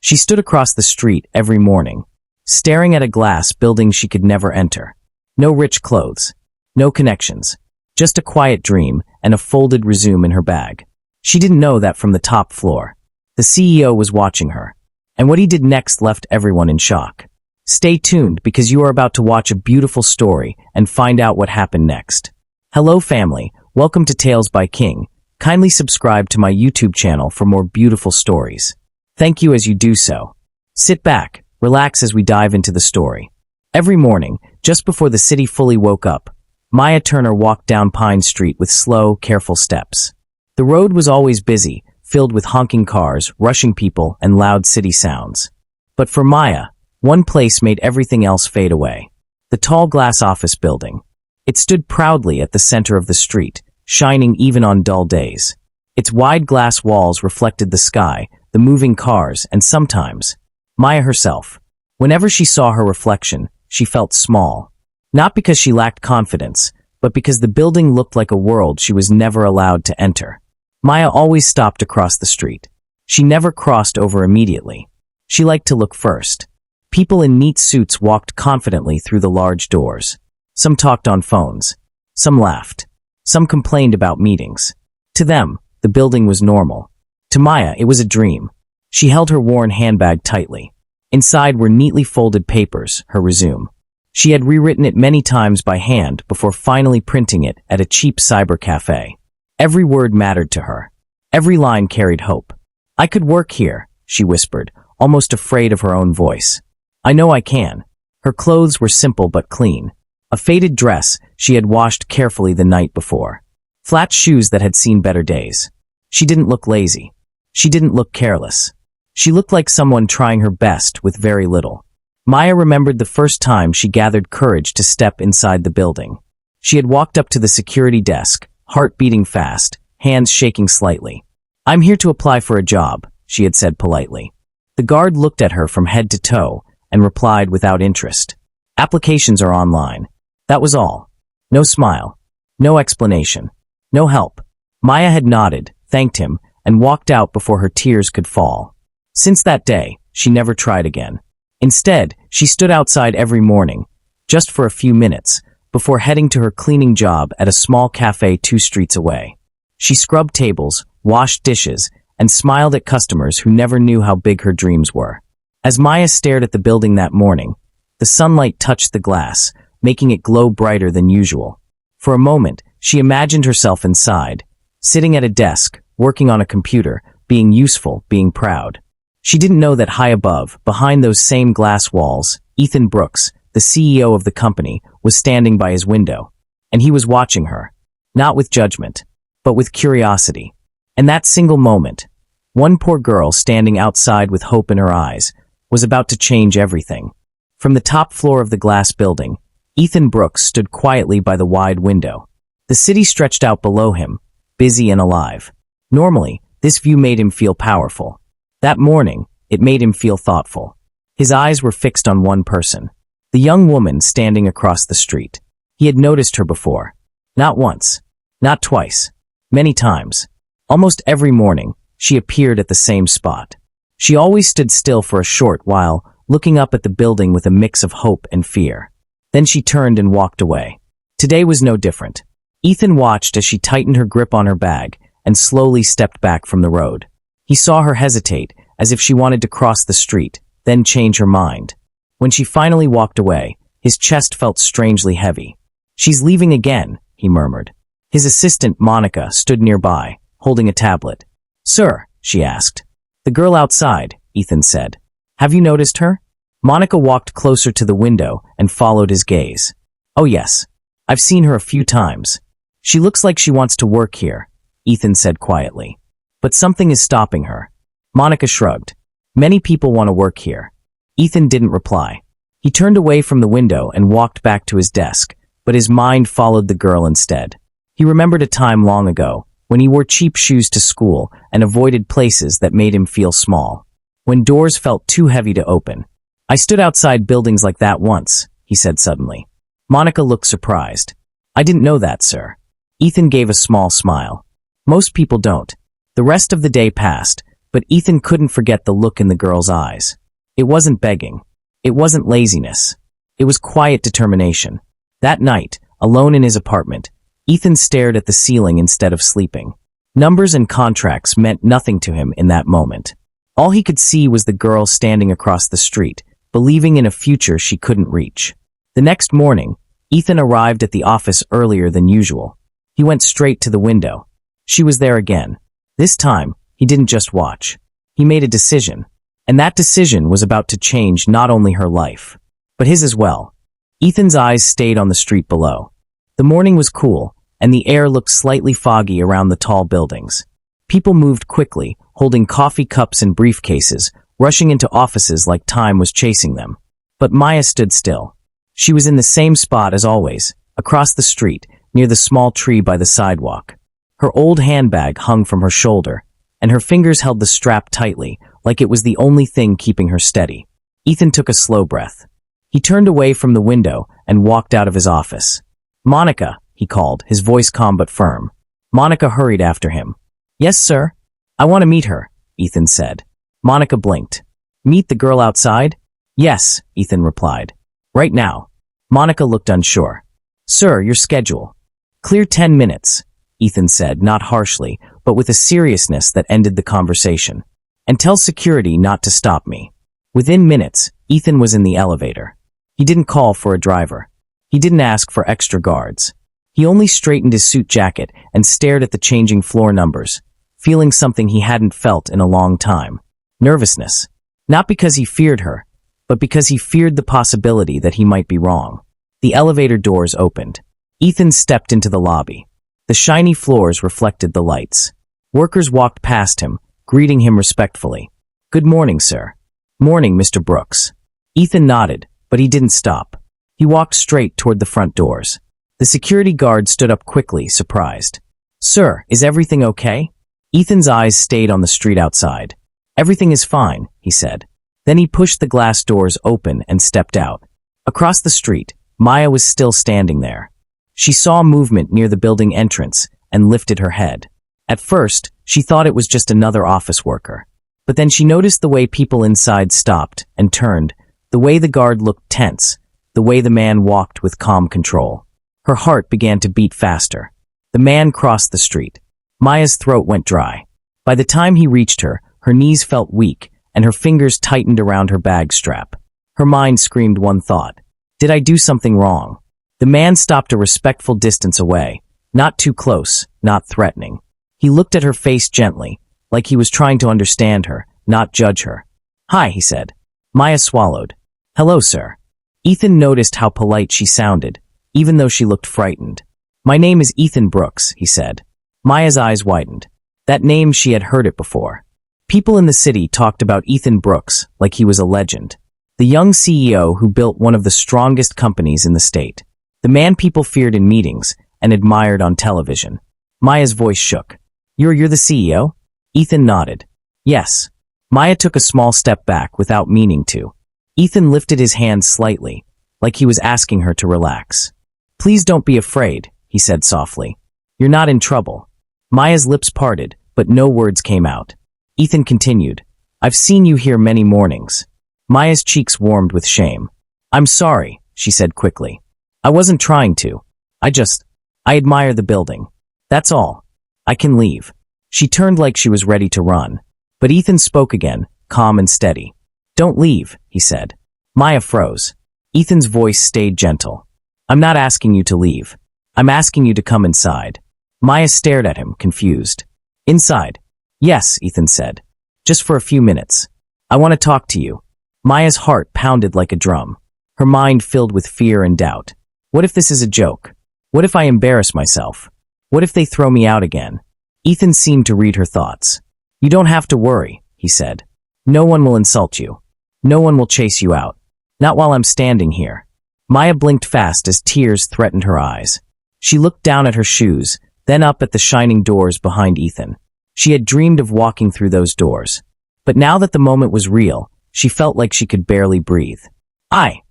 She stood across the street every morning, staring at a glass building she could never enter. No rich clothes, no connections, just a quiet dream and a folded resume in her bag. She didn't know that from the top floor, the CEO was watching her, and what he did next left everyone in shock. Stay tuned because you are about to watch a beautiful story and find out what happened next. Hello family, welcome to Tales by King. Kindly subscribe to my YouTube channel for more beautiful stories. Thank you as you do so. Sit back, relax as we dive into the story. Every morning, just before the city fully woke up, Maya Turner walked down Pine Street with slow, careful steps. The road was always busy, filled with honking cars, rushing people, and loud city sounds. But for Maya, one place made everything else fade away. The tall glass office building. It stood proudly at the center of the street, shining even on dull days. Its wide glass walls reflected the sky, the moving cars, and sometimes, Maya herself. Whenever she saw her reflection, she felt small. Not because she lacked confidence, but because the building looked like a world she was never allowed to enter. Maya always stopped across the street. She never crossed over immediately. She liked to look first. People in neat suits walked confidently through the large doors. Some talked on phones. Some laughed. Some complained about meetings. To them, the building was normal. To Maya, it was a dream. She held her worn handbag tightly. Inside were neatly folded papers, her resume. She had rewritten it many times by hand before finally printing it at a cheap cyber cafe. Every word mattered to her. Every line carried hope. I could work here, she whispered, almost afraid of her own voice. I know I can. Her clothes were simple but clean. A faded dress she had washed carefully the night before. Flat shoes that had seen better days. She didn't look lazy. She didn't look careless. She looked like someone trying her best with very little. Maya remembered the first time she gathered courage to step inside the building. She had walked up to the security desk, heart beating fast, hands shaking slightly. I'm here to apply for a job, she had said politely. The guard looked at her from head to toe and replied without interest. Applications are online. That was all. No smile. No explanation. No help. Maya had nodded, thanked him, and walked out before her tears could fall. Since that day, she never tried again. Instead, she stood outside every morning, just for a few minutes, before heading to her cleaning job at a small cafe 2 streets away. She scrubbed tables, washed dishes, and smiled at customers who never knew how big her dreams were. As Maya stared at the building that morning, the sunlight touched the glass, making it glow brighter than usual. For a moment, she imagined herself inside, sitting at a desk, working on a computer, being useful, being proud. She didn't know that high above, behind those same glass walls, Ethan Brooks, the CEO of the company, was standing by his window. And he was watching her. Not with judgment, but with curiosity. And that single moment, one poor girl standing outside with hope in her eyes, was about to change everything. From the top floor of the glass building, Ethan Brooks stood quietly by the wide window. The city stretched out below him, busy and alive. Normally, this view made him feel powerful. That morning, it made him feel thoughtful. His eyes were fixed on one person. The young woman standing across the street. He had noticed her before. Not once. Not twice. Many times. Almost every morning, she appeared at the same spot. She always stood still for a short while, looking up at the building with a mix of hope and fear. Then she turned and walked away. Today was no different. Ethan watched as she tightened her grip on her bag and slowly stepped back from the road. He saw her hesitate, as if she wanted to cross the street, then change her mind. When she finally walked away, his chest felt strangely heavy. She's leaving again, he murmured. His assistant, Monica, stood nearby, holding a tablet. Sir, she asked. The girl outside, Ethan said. Have you noticed her? Monica walked closer to the window and followed his gaze. Oh yes. I've seen her a few times. She looks like she wants to work here, Ethan said quietly. But something is stopping her. Monica shrugged. Many people want to work here. Ethan didn't reply. He turned away from the window and walked back to his desk, but his mind followed the girl instead. He remembered a time long ago, when he wore cheap shoes to school and avoided places that made him feel small. When doors felt too heavy to open. I stood outside buildings like that once, he said suddenly. Monica looked surprised. I didn't know that, sir. Ethan gave a small smile. Most people don't. The rest of the day passed, But Ethan couldn't forget the look in the girl's eyes. It wasn't begging. It wasn't laziness. It was quiet determination. That night, alone in his apartment, Ethan stared at the ceiling instead of sleeping. Numbers and contracts meant nothing to him in that moment. All he could see was the girl standing across the street, believing in a future she couldn't reach. The next morning, Ethan arrived at the office earlier than usual. He went straight to the window. She was there again. This time, he didn't just watch. He made a decision. And that decision was about to change not only her life, but his as well. Ethan's eyes stayed on the street below. The morning was cool, and the air looked slightly foggy around the tall buildings. People moved quickly, holding coffee cups and briefcases, rushing into offices like time was chasing them. But Maya stood still. She was in the same spot as always, across the street, near the small tree by the sidewalk. Her old handbag hung from her shoulder, and her fingers held the strap tightly, like it was the only thing keeping her steady. Ethan took a slow breath. He turned away from the window and walked out of his office. "Monica," he called, his voice calm but firm. Monica hurried after him. "Yes, sir. I want to meet her," Ethan said. Monica blinked. "Meet the girl outside?" "Yes," Ethan replied. "Right now." Monica looked unsure. "Sir, your schedule." "Clear 10 minutes," Ethan said, not harshly, but with a seriousness that ended the conversation. "And tell security not to stop me." Within minutes, Ethan was in the elevator. He didn't call for a driver. He didn't ask for extra guards. He only straightened his suit jacket and stared at the changing floor numbers, feeling something he hadn't felt in a long time. Nervousness. Not because he feared her, but because he feared the possibility that he might be wrong. The elevator doors opened. Ethan stepped into the lobby. The shiny floors reflected the lights. Workers walked past him, greeting him respectfully. "Good morning, sir." "Morning, Mr. Brooks." Ethan nodded, but he didn't stop. He walked straight toward the front doors. The security guard stood up quickly, surprised. "Sir, is everything okay?" Ethan's eyes stayed on the street outside. "Everything is fine," he said. Then he pushed the glass doors open and stepped out. Across the street, Maya was still standing there. She saw movement near the building entrance and lifted her head. At first, she thought it was just another office worker. But then she noticed the way people inside stopped and turned, the way the guard looked tense, the way the man walked with calm control. Her heart began to beat faster. The man crossed the street. Maya's throat went dry. By the time he reached her, her knees felt weak, and her fingers tightened around her bag strap. Her mind screamed one thought. Did I do something wrong? The man stopped a respectful distance away, not too close, not threatening. He looked at her face gently, like he was trying to understand her, not judge her. "Hi," he said. Maya swallowed. "Hello, sir." Ethan noticed how polite she sounded, even though she looked frightened. "My name is Ethan Brooks," he said. Maya's eyes widened. That name, she had heard it before. People in the city talked about Ethan Brooks like he was a legend. The young CEO who built one of the strongest companies in the state. The man people feared in meetings and admired on television. Maya's voice shook. You're the CEO?" Ethan nodded. "Yes." Maya took a small step back without meaning to. Ethan lifted his hand slightly, like he was asking her to relax. "Please don't be afraid," he said softly. "You're not in trouble." Maya's lips parted, but no words came out. Ethan continued, "I've seen you here many mornings." Maya's cheeks warmed with shame. "I'm sorry," she said quickly. "I wasn't trying to. I admire the building. That's all. I can leave." She turned like she was ready to run. But Ethan spoke again, calm and steady. "Don't leave," he said. Maya froze. Ethan's voice stayed gentle. "I'm not asking you to leave. I'm asking you to come inside." Maya stared at him, confused. "Inside?" "Yes," Ethan said. "Just for a few minutes. I want to talk to you." Maya's heart pounded like a drum. Her mind filled with fear and doubt. What if this is a joke? What if I embarrass myself? What if they throw me out again? Ethan seemed to read her thoughts. "You don't have to worry," he said. "No one will insult you. No one will chase you out. Not while I'm standing here." Maya blinked fast as tears threatened her eyes. She looked down at her shoes, then up at the shining doors behind Ethan. She had dreamed of walking through those doors. But now that the moment was real, she felt like she could barely breathe.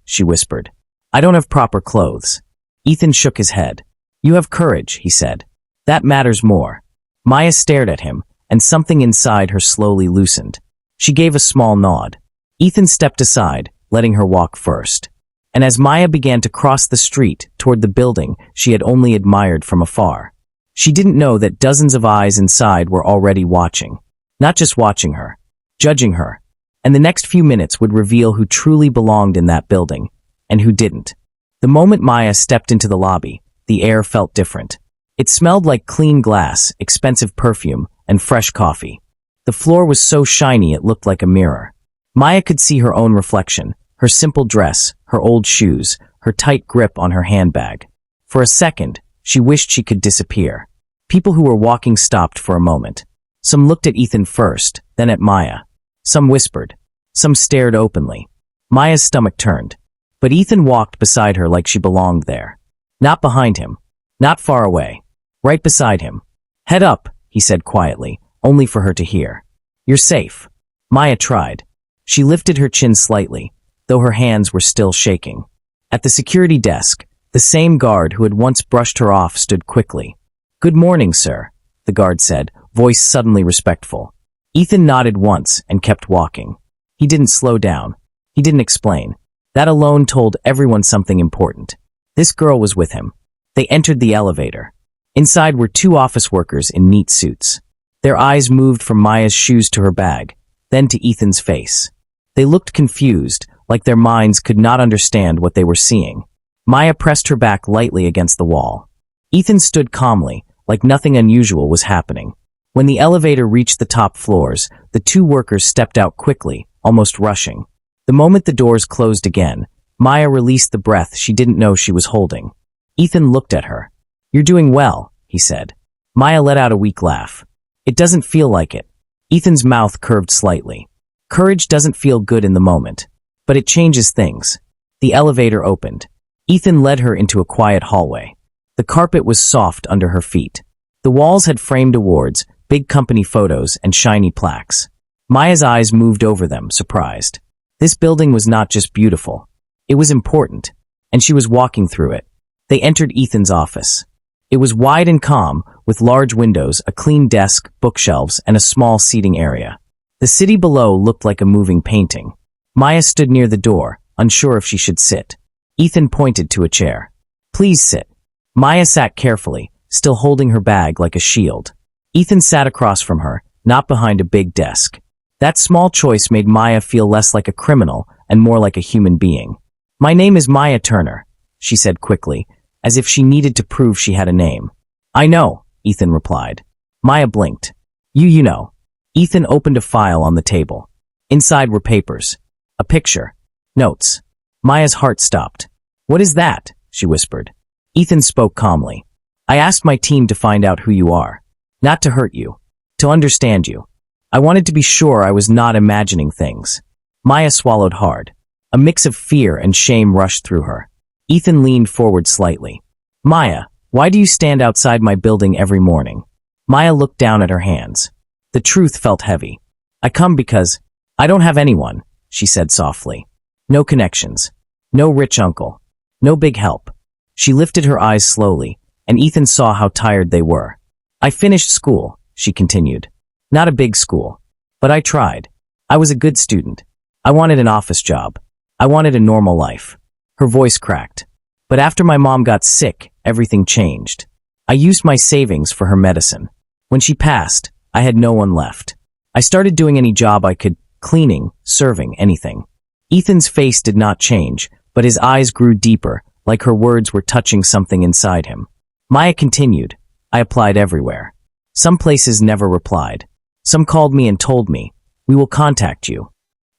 She whispered. "I don't have proper clothes." Ethan shook his head. "You have courage," he said. "That matters more." Maya stared at him, and something inside her slowly loosened. She gave a small nod. Ethan stepped aside, letting her walk first. And as Maya began to cross the street toward the building she had only admired from afar, she didn't know that dozens of eyes inside were already watching. Not just watching her, judging her. And the next few minutes would reveal who truly belonged in that building, and who didn't. The moment Maya stepped into the lobby, the air felt different. It smelled like clean glass, expensive perfume, and fresh coffee. The floor was so shiny it looked like a mirror. Maya could see her own reflection, her simple dress, her old shoes, her tight grip on her handbag. For a second, she wished she could disappear. People who were walking stopped for a moment. Some looked at Ethan first, then at Maya. Some whispered. Some stared openly. Maya's stomach turned. But Ethan walked beside her like she belonged there. Not behind him. Not far away. Right beside him. "Head up," he said quietly, only for her to hear. "You're safe." Maya tried. She lifted her chin slightly, though her hands were still shaking. At the security desk, the same guard who had once brushed her off stood quickly. "Good morning, sir," the guard said, voice suddenly respectful. Ethan nodded once and kept walking. He didn't slow down. He didn't explain. That alone told everyone something important. This girl was with him. They entered the elevator. Inside were two office workers in neat suits. Their eyes moved from Maya's shoes to her bag, then to Ethan's face. They looked confused, like their minds could not understand what they were seeing. Maya pressed her back lightly against the wall. Ethan stood calmly, like nothing unusual was happening. When the elevator reached the top floors, the two workers stepped out quickly, almost rushing. The moment the doors closed again, Maya released the breath she didn't know she was holding. Ethan looked at her. "You're doing well," he said. Maya let out a weak laugh. "It doesn't feel like it." Ethan's mouth curved slightly. Courage doesn't feel good in the moment, but it changes things. The elevator opened. Ethan led her into a quiet hallway. The carpet was soft under her feet. The walls had framed awards, big company photos, and shiny plaques. Maya's eyes moved over them, surprised. This building was not just beautiful. It was important, and she was walking through it. They entered Ethan's office. It was wide and calm, with large windows, a clean desk, bookshelves, and a small seating area. The city below looked like a moving painting. Maya stood near the door, unsure if she should sit. Ethan pointed to a chair. "Please sit." Maya sat carefully, still holding her bag like a shield. Ethan sat across from her, not behind a big desk. That small choice made Maya feel less like a criminal and more like a human being. "My name is Maya Turner," she said quickly, as if she needed to prove she had a name. "I know," Ethan replied. Maya blinked. You know." Ethan opened a file on the table. Inside were papers. A picture. Notes. Maya's heart stopped. "What is that?" she whispered. Ethan spoke calmly. "I asked my team to find out who you are. Not to hurt you. To understand you. I wanted to be sure I was not imagining things." Maya swallowed hard. A mix of fear and shame rushed through her. Ethan leaned forward slightly. "Maya, why do you stand outside my building every morning?" Maya looked down at her hands. The truth felt heavy. "I come because I don't have anyone," she said softly. "No connections. No rich uncle. No big help." She lifted her eyes slowly, and Ethan saw how tired they were. "I finished school," she continued. "Not a big school. But I tried. I was a good student. I wanted an office job. I wanted a normal life." Her voice cracked. "But after my mom got sick, everything changed. I used my savings for her medicine. When she passed, I had no one left. I started doing any job I could, cleaning, serving, anything." Ethan's face did not change, but his eyes grew deeper, like her words were touching something inside him. Maya continued. "I applied everywhere. Some places never replied. Some called me and told me, 'We will contact you.'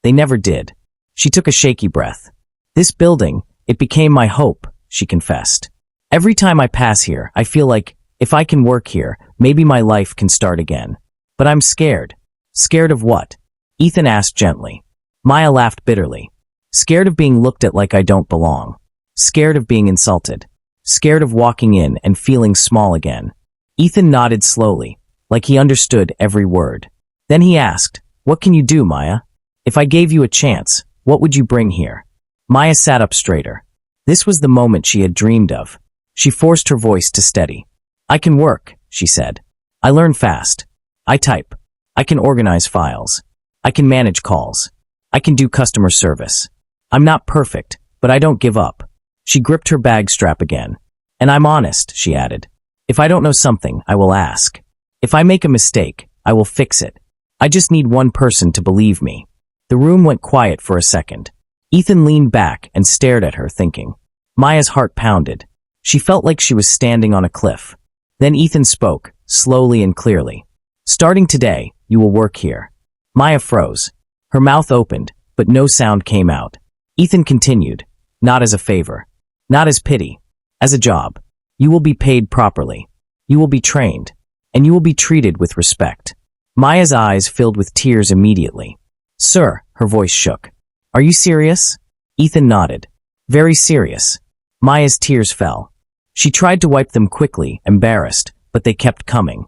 They never did." She took a shaky breath. "This building, it became my hope," she confessed. "Every time I pass here, I feel like, if I can work here, maybe my life can start again. But I'm scared." "Scared of what?" Ethan asked gently. Maya laughed bitterly. "Scared of being looked at like I don't belong. Scared of being insulted. Scared of walking in and feeling small again." Ethan nodded slowly, like he understood every word. Then he asked, "What can you do, Maya? If I gave you a chance, what would you bring here?" Maya sat up straighter. This was the moment she had dreamed of. She forced her voice to steady. "I can work," she said. "I learn fast. I type. I can organize files. I can manage calls. I can do customer service. I'm not perfect, but I don't give up. She gripped her bag strap again. And I'm honest, she added. If I don't know something, I will ask. If I make a mistake, I will fix it. I just need one person to believe me. The room went quiet for a second. Ethan leaned back and stared at her, thinking. Maya's heart pounded. She felt like she was standing on a cliff. Then Ethan spoke, slowly and clearly. Starting today, you will work here. Maya froze. Her mouth opened, but no sound came out. Ethan continued, not as a favor, not as pity, as a job. You will be paid properly. You will be trained, and you will be treated with respect. Maya's eyes filled with tears immediately. Sir, her voice shook. Are you serious? Ethan nodded. Very serious. Maya's tears fell. She tried to wipe them quickly, embarrassed, but they kept coming.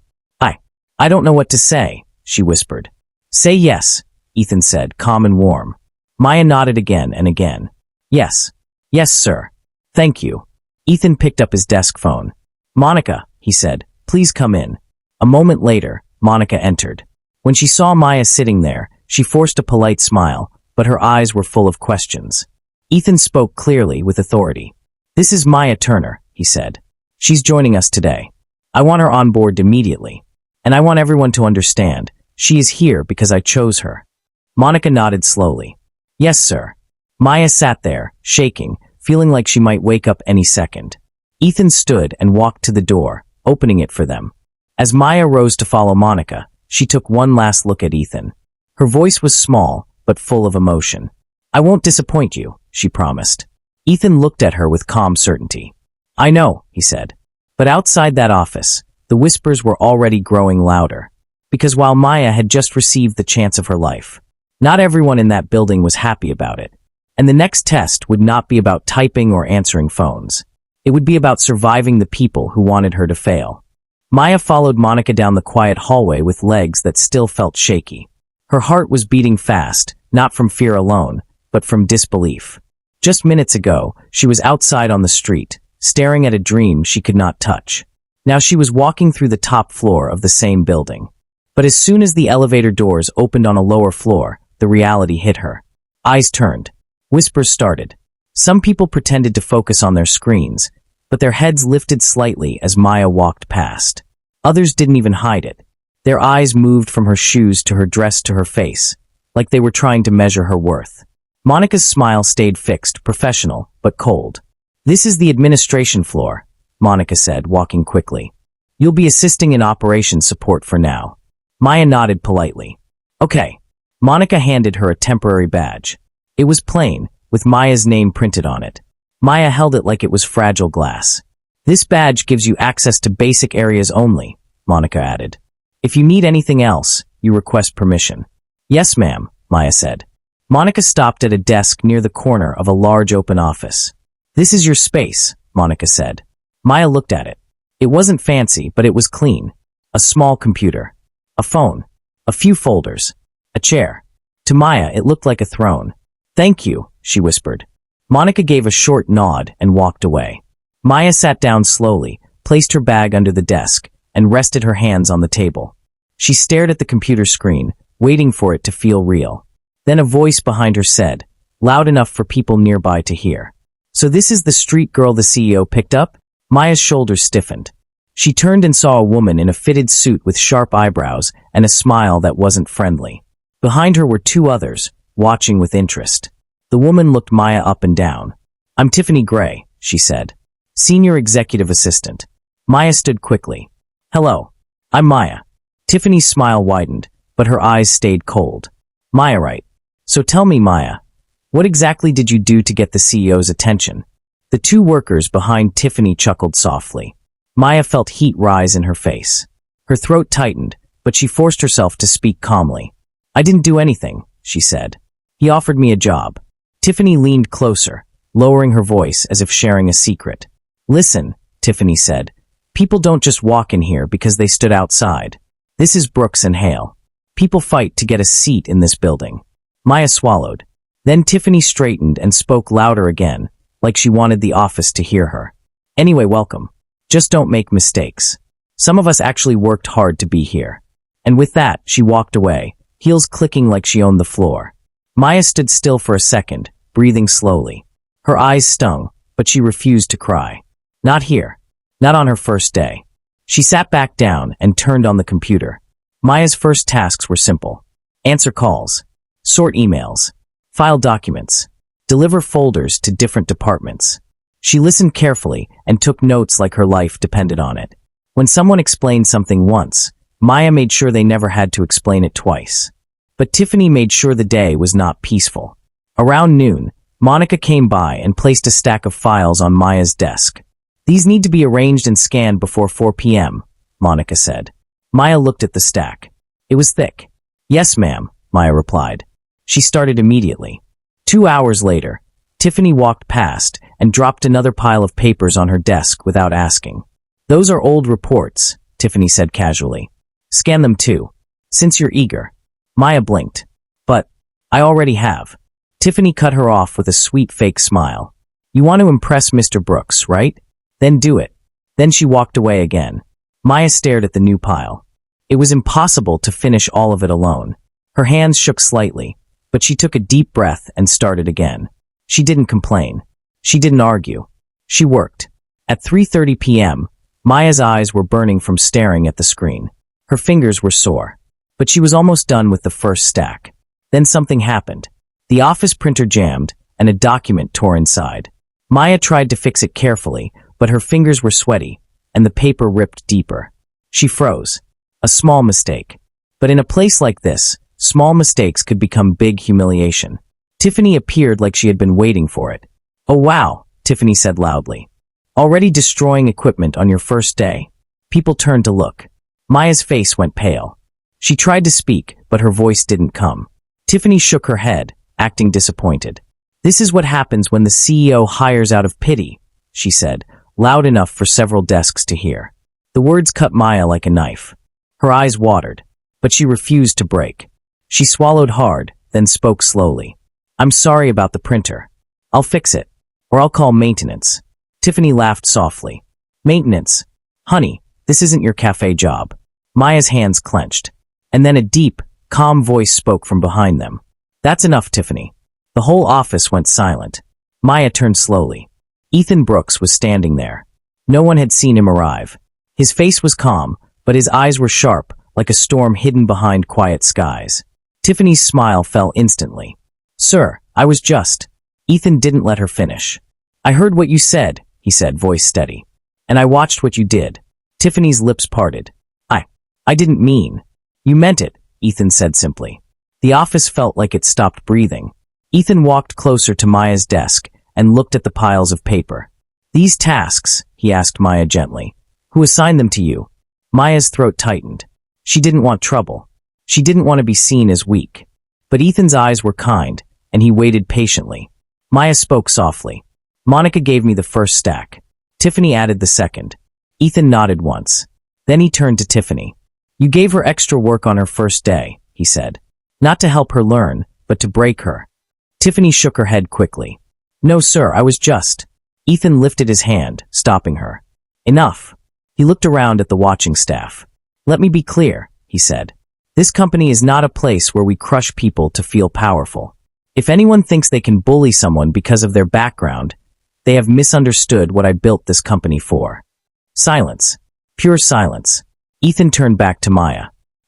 I don't know what to say, she whispered. Say yes, Ethan said, calm and warm. Maya nodded again and again. Yes. Yes, sir. Thank you. Ethan picked up his desk phone. Monica, he said, please come in. A moment later, Monica entered. When she saw Maya sitting there, she forced a polite smile, but her eyes were full of questions. Ethan spoke clearly with authority. This is Maya Turner, he said. She's joining us today. I want her on board immediately. And I want everyone to understand, she is here because I chose her. Monica nodded slowly. Yes, sir. Maya sat there, shaking, feeling like she might wake up any second. Ethan stood and walked to the door, opening it for them. As Maya rose to follow Monica, she took one last look at Ethan. Her voice was small, but full of emotion. I won't disappoint you, she promised. Ethan looked at her with calm certainty. I know, he said. But outside that office, the whispers were already growing louder. Because while Maya had just received the chance of her life, not everyone in that building was happy about it. And the next test would not be about typing or answering phones. It would be about surviving the people who wanted her to fail. Maya followed Monica down the quiet hallway with legs that still felt shaky. Her heart was beating fast, not from fear alone, but from disbelief. Just minutes ago, she was outside on the street, staring at a dream she could not touch. Now she was walking through the top floor of the same building. But as soon as the elevator doors opened on a lower floor, the reality hit her. Eyes turned. Whispers started. Some people pretended to focus on their screens, but their heads lifted slightly as Maya walked past. Others didn't even hide it. Their eyes moved from her shoes to her dress to her face, like they were trying to measure her worth. Monica's smile stayed fixed, professional, but cold. This is the administration floor, Monica said, walking quickly. You'll be assisting in operations support for now. Maya nodded politely. Okay. Monica handed her a temporary badge. It was plain, with Maya's name printed on it. Maya held it like it was fragile glass. This badge gives you access to basic areas only, Monica added. If you need anything else, you request permission. Yes, ma'am, Maya said. Monica stopped at a desk near the corner of a large open office. This is your space, Monica said. Maya looked at it. It wasn't fancy, but it was clean. A small computer. A phone. A few folders. A chair. To Maya, it looked like a throne. Thank you, she whispered. Monica gave a short nod and walked away. Maya sat down slowly, placed her bag under the desk, and rested her hands on the table. She stared at the computer screen, waiting for it to feel real. Then a voice behind her said, loud enough for people nearby to hear. So this is the street girl the CEO picked up? Maya's shoulders stiffened. She turned and saw a woman in a fitted suit with sharp eyebrows and a smile that wasn't friendly. Behind her were two others, watching with interest. The woman looked Maya up and down. I'm Tiffany Gray, she said. Senior Executive Assistant. Maya stood quickly. Hello. I'm Maya. Tiffany's smile widened, but her eyes stayed cold. Maya, right. So tell me, Maya, what exactly did you do to get the CEO's attention? The two workers behind Tiffany chuckled softly. Maya felt heat rise in her face. Her throat tightened, but she forced herself to speak calmly. I didn't do anything, she said. He offered me a job. Tiffany leaned closer, lowering her voice as if sharing a secret. Listen, Tiffany said. People don't just walk in here because they stood outside. This is Brooks and Hale. People fight to get a seat in this building. Maya swallowed. Then Tiffany straightened and spoke louder again, like she wanted the office to hear her. Anyway, welcome. Just don't make mistakes. Some of us actually worked hard to be here. And with that, she walked away, heels clicking like she owned the floor. Maya stood still for a second, breathing slowly. Her eyes stung, but she refused to cry. Not here. Not on her first day. She sat back down and turned on the computer. Maya's first tasks were simple. Answer calls. Sort emails. File documents. Deliver folders to different departments. She listened carefully and took notes like her life depended on it. When someone explained something once, Maya made sure they never had to explain it twice. But Tiffany made sure the day was not peaceful. Around noon, Monica came by and placed a stack of files on Maya's desk. These need to be arranged and scanned before 4 p.m., Monica said. Maya looked at the stack. It was thick. Yes, ma'am, Maya replied. She started immediately. 2 hours later, Tiffany walked past and dropped another pile of papers on her desk without asking. Those are old reports, Tiffany said casually. Scan them too, since you're eager. Maya blinked. But I already have. Tiffany cut her off with a sweet fake smile. You want to impress Mr. Brooks, right? Then do it. Then she walked away again. Maya stared at the new pile. It was impossible to finish all of it alone. Her hands shook slightly, but she took a deep breath and started again. She didn't complain. She didn't argue. She worked. At 3:30 p.m., Maya's eyes were burning from staring at the screen. Her fingers were sore. But she was almost done with the first stack. Then something happened. The office printer jammed, and a document tore inside. Maya tried to fix it carefully, but her fingers were sweaty, and the paper ripped deeper. She froze. A small mistake. But in a place like this, small mistakes could become big humiliation. Tiffany appeared like she had been waiting for it. Oh wow, Tiffany said loudly. Already destroying equipment on your first day. People turned to look. Maya's face went pale. She tried to speak, but her voice didn't come. Tiffany shook her head, acting disappointed. This is what happens when the CEO hires out of pity, she said, loud enough for several desks to hear. The words cut Maya like a knife. Her eyes watered, but she refused to break. She swallowed hard, then spoke slowly. I'm sorry about the printer. I'll fix it, or I'll call maintenance. Tiffany laughed softly. Maintenance? Honey, this isn't your cafe job. Maya's hands clenched. And then a deep, calm voice spoke from behind them. That's enough, Tiffany. The whole office went silent. Maya turned slowly. Ethan Brooks was standing there. No one had seen him arrive. His face was calm, but his eyes were sharp, like a storm hidden behind quiet skies. Tiffany's smile fell instantly. Sir, I was just... Ethan didn't let her finish. I heard what you said, he said, voice steady. And I watched what you did. Tiffany's lips parted. I didn't mean... You meant it, Ethan said simply. The office felt like it stopped breathing. Ethan walked closer to Maya's desk and looked at the piles of paper. These tasks, he asked Maya gently. Who assigned them to you? Maya's throat tightened. She didn't want trouble. She didn't want to be seen as weak. But Ethan's eyes were kind, and he waited patiently. Maya spoke softly. Monica gave me the first stack. Tiffany added the second. Ethan nodded once. Then he turned to Tiffany. You gave her extra work on her first day, he said. Not to help her learn, but to break her. Tiffany shook her head quickly. No, sir, I was just... Ethan lifted his hand, stopping her. Enough. He looked around at the watching staff. Let me be clear, he said. This company is not a place where we crush people to feel powerful. If anyone thinks they can bully someone because of their background, they have misunderstood what I built this company for. Silence. Pure silence. Ethan turned back to Maya.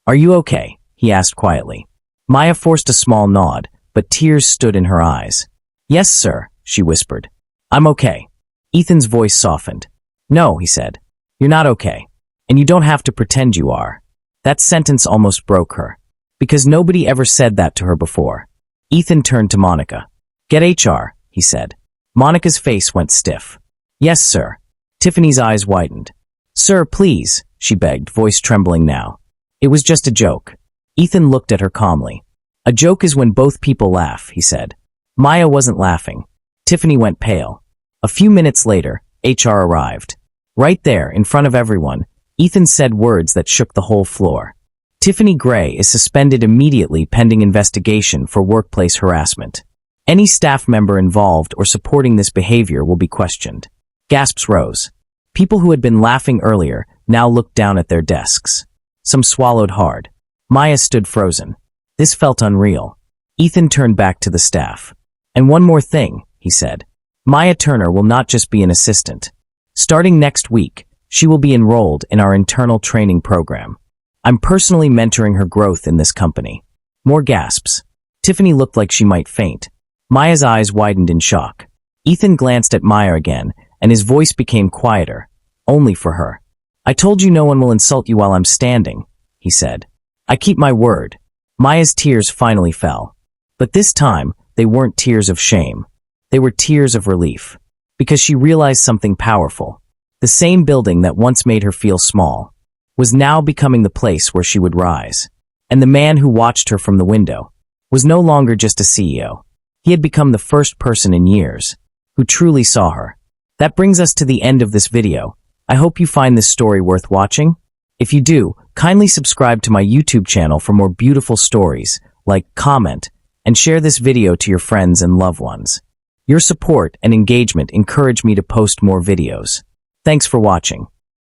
Are you okay? He asked quietly. Maya forced a small nod, but tears stood in her eyes. Yes, sir, she whispered. I'm okay. Ethan's voice softened. No, he said. You're not okay. And you don't have to pretend you are. That sentence almost broke her. Because nobody ever said that to her before. Ethan turned to Monica. Get HR, he said. Monica's face went stiff. Yes, sir. Tiffany's eyes widened. Sir, please, she begged, voice trembling now. It was just a joke. Ethan looked at her calmly. A joke is when both people laugh, he said. Maya wasn't laughing. Tiffany went pale. A few minutes later, HR arrived. Right there, in front of everyone, Ethan said words that shook the whole floor. Tiffany Gray is suspended immediately pending investigation for workplace harassment. Any staff member involved or supporting this behavior will be questioned. Gasps rose. People who had been laughing earlier now looked down at their desks. Some swallowed hard. Maya stood frozen. This felt unreal. Ethan turned back to the staff. "And one more thing," he said. "Maya Turner will not just be an assistant. Starting next week, she will be enrolled in our internal training program. I'm personally mentoring her growth in this company." More gasps. Tiffany looked like she might faint. Maya's eyes widened in shock. Ethan glanced at Maya again, and his voice became quieter, only for her. "I told you no one will insult you while I'm standing," he said. "I keep my word." Maya's tears finally fell. But this time, they weren't tears of shame. They were tears of relief. Because she realized something powerful. The same building that once made her feel small was now becoming the place where she would rise. And the man who watched her from the window was no longer just a CEO. He had become the first person in years who truly saw her. That brings us to the end of this video. I hope you find this story worth watching. If you do, kindly subscribe to my YouTube channel for more beautiful stories, like, comment, and share this video to your friends and loved ones. Your support and engagement encourage me to post more videos. Thanks for watching.